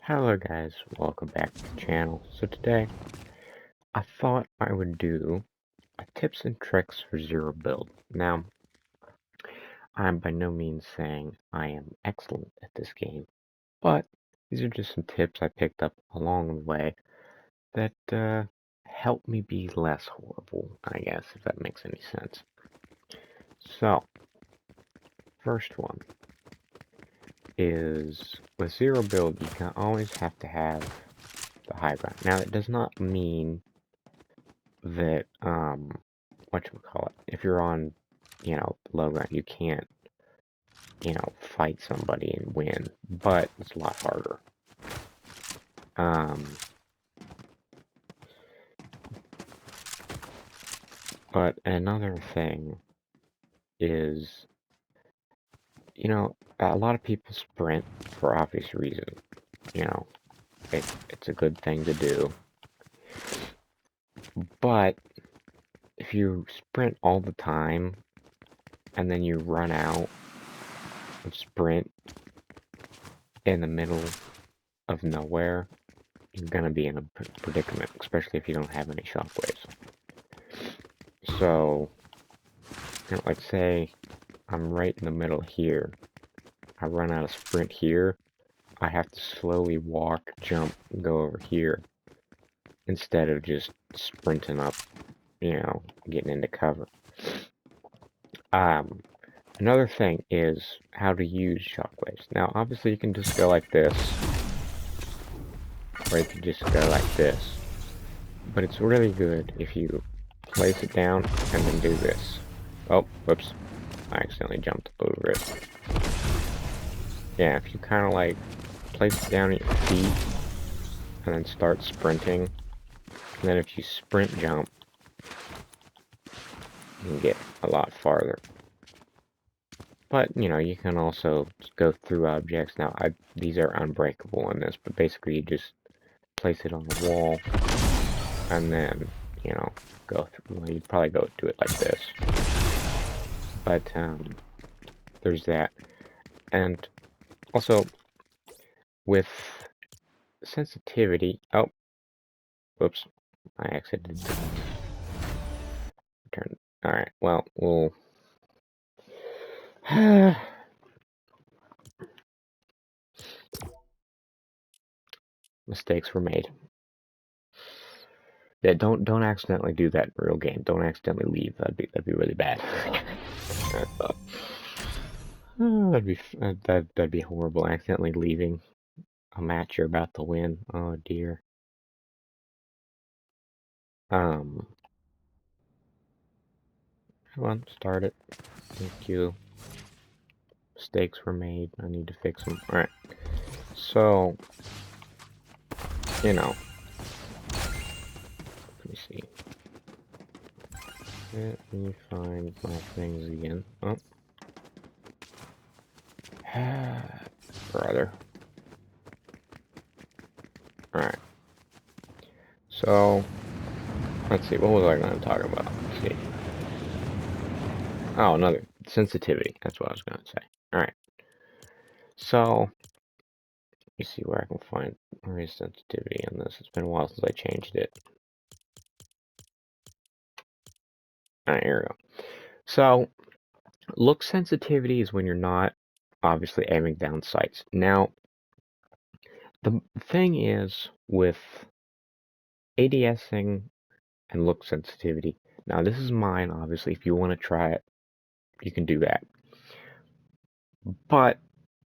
Hello guys, welcome back to the channel. So today, I thought I would do a tips and tricks for Zero build. Now, I'm by no means saying I am excellent at this game, but these are just some tips I picked up along the way that help me be less horrible, I guess, if that makes any sense. So, first one is with Zero build, you can always have to have the high ground. Now, it does not mean that whatchamacallit, if you're on, low ground, you can't, fight somebody and win, but it's a lot harder. Um but another thing is, a lot of people sprint for obvious reason. You know, it's a good thing to do. But if you sprint all the time and then you run out of sprint in the middle of nowhere, you're gonna be in a predicament, especially if you don't have any shockwaves. So, like say I'm right in the middle here, I run out of sprint here, I have to slowly walk, jump, go over here, instead of just sprinting up, getting into cover. Another thing is how to use shockwaves. Now, obviously you can just go like this, or you can just go like this, but it's really good if you place it down and then do this. Oh, whoops, I accidentally jumped over it. Yeah, if you kind of like place it down at your feet and then start sprinting, and then if you sprint jump, you can get a lot farther. But, you can also go through objects. Now, these are unbreakable in this, but basically you just place it on the wall, and then, go through. Well, you'd probably go do it like this. But, there's that. And also, with sensitivity, oh, whoops, I accidentally turn. Alright, well, we'll... Mistakes were made. Yeah, don't accidentally do that in real game. Don't accidentally leave. That'd be really bad. That'd be horrible. Accidentally leaving a match you're about to win. Oh dear. Come on, start it. Thank you. Mistakes were made. I need to fix them. All right. So, let me see. Let me find my things again. Oh. Brother. Alright. So, let's see. What was I going to talk about? Let's see. Oh, another. Sensitivity. That's what I was going to say. Alright. So, let me see where I can find where is sensitivity in this. It's been a while since I changed it. Alright, here we go. So, look sensitivity is when you're not obviously aiming down sights. Now, the thing is with ADSing and look sensitivity. Now, this is mine, obviously. If you want to try it, you can do that. But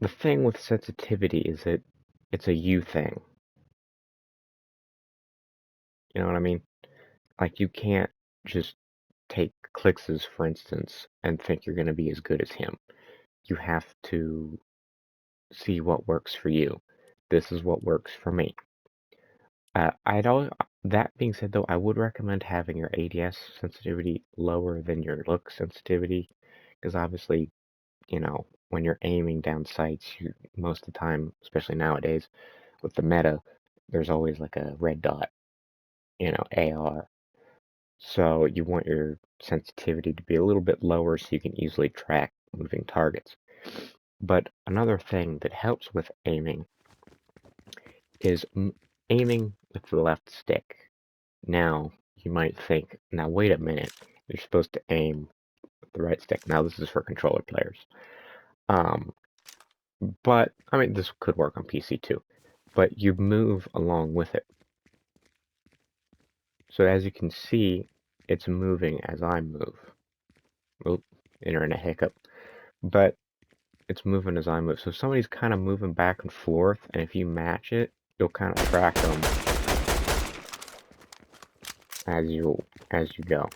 the thing with sensitivity is that it's a you thing. You know what I mean? Like, you can't just take Clix's, for instance, and think you're going to be as good as him. You have to see what works for you. This is what works for me. That being said, though, I would recommend having your ADS sensitivity lower than your look sensitivity, because obviously, when you're aiming down sights, most of the time, especially nowadays, with the meta, there's always like a red dot, AR. So you want your sensitivity to be a little bit lower so you can easily track moving targets. But another thing that helps with aiming is aiming with the left stick. Now, you might think, now wait a minute, you're supposed to aim with the right stick. Now, this is for controller players. But, I mean, this could work on PC too. But you move along with it. So as you can see, it's moving as I move. Oop, internet hiccup. But it's moving as I move. So somebody's kind of moving back and forth, and if you match it, you'll kind of track them as you go.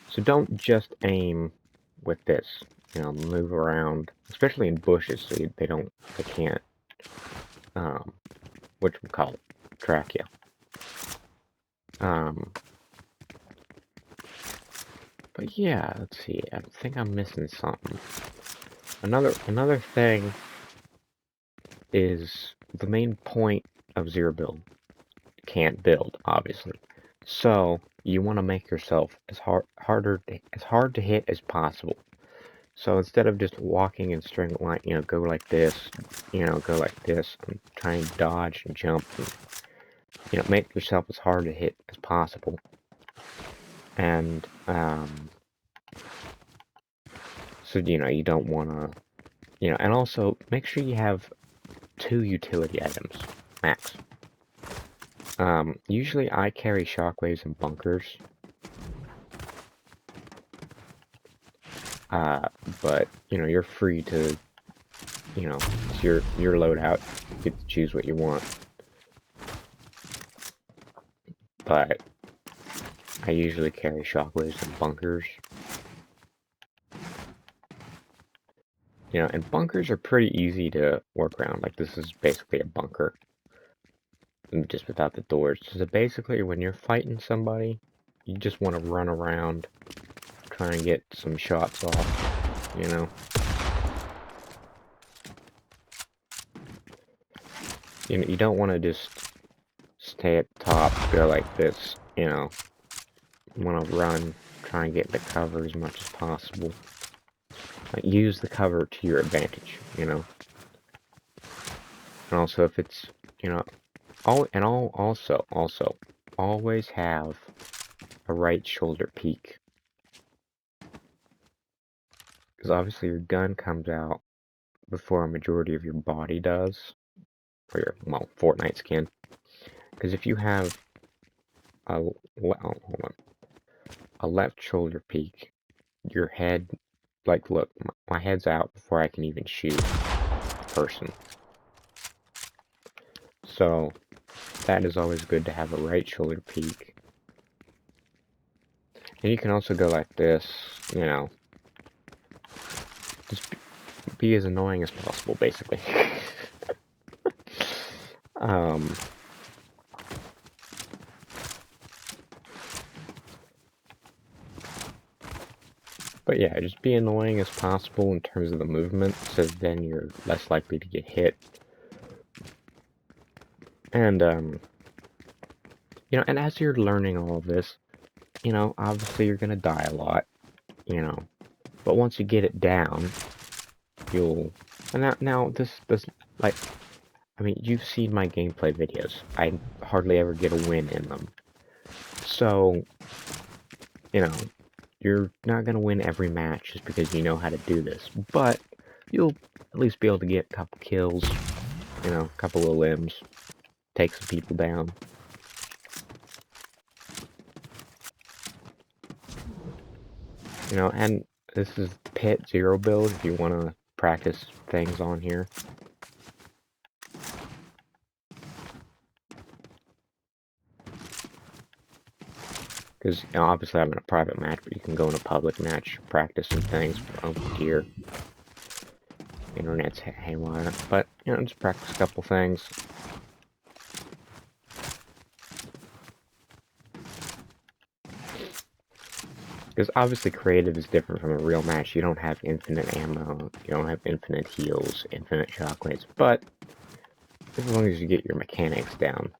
So don't just aim with this. You know, move around, especially in bushes, so they can't, whatchamacallit, track you. But yeah, let's see. I think I'm missing something. Another thing is the main point of Zero Build. Can't build, obviously. So you want to make yourself as hard to hit as possible. So instead of just walking in straight line, you know, go like this, go like this, and try and dodge and jump, and make yourself as hard to hit as possible. And so you don't want to, and also make sure you have 2 utility items max. Usually I carry shockwaves and bunkers. But you're free to, it's your loadout. You get to choose what you want. But I usually carry shockwaves and bunkers. And bunkers are pretty easy to work around. Like, this is basically a bunker, just without the doors. So basically, when you're fighting somebody, you just want to run around, try and get some shots off, You don't want to just stay at the top, go like this, You want to run, try and get the cover as much as possible. Use the cover to your advantage, And also, if it's, also, always have a right shoulder peek. Because obviously your gun comes out before a majority of your body does. Or your, Fortnite skin. Because if you have hold on, a left shoulder peek, your head, like, look, my head's out before I can even shoot a person. So, that is always good to have a right shoulder peek. And you can also go like this, just be as annoying as possible, basically. But yeah, just be annoying as possible in terms of the movement, so then you're less likely to get hit. And, and as you're learning all of this, obviously you're gonna die a lot, but once you get it down, you'll, and now this, like, I mean, you've seen my gameplay videos. I hardly ever get a win in them. So, you're not gonna win every match just because you know how to do this, but you'll at least be able to get a couple kills, a couple of limbs, take some people down. And this is Pit Zero build if you want to practice things on here. Because obviously I'm in a private match, but you can go in a public match, practice some things over here. Internet's haywire, but just practice a couple things. Because obviously creative is different from a real match. You don't have infinite ammo, you don't have infinite heals, infinite shockwaves, but as long as you get your mechanics down,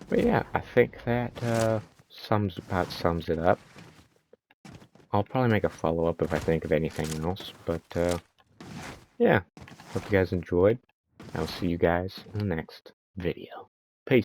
But yeah, I think that about sums it up. I'll probably make a follow-up if I think of anything else, but yeah, hope you guys enjoyed. I'll see you guys in the next video.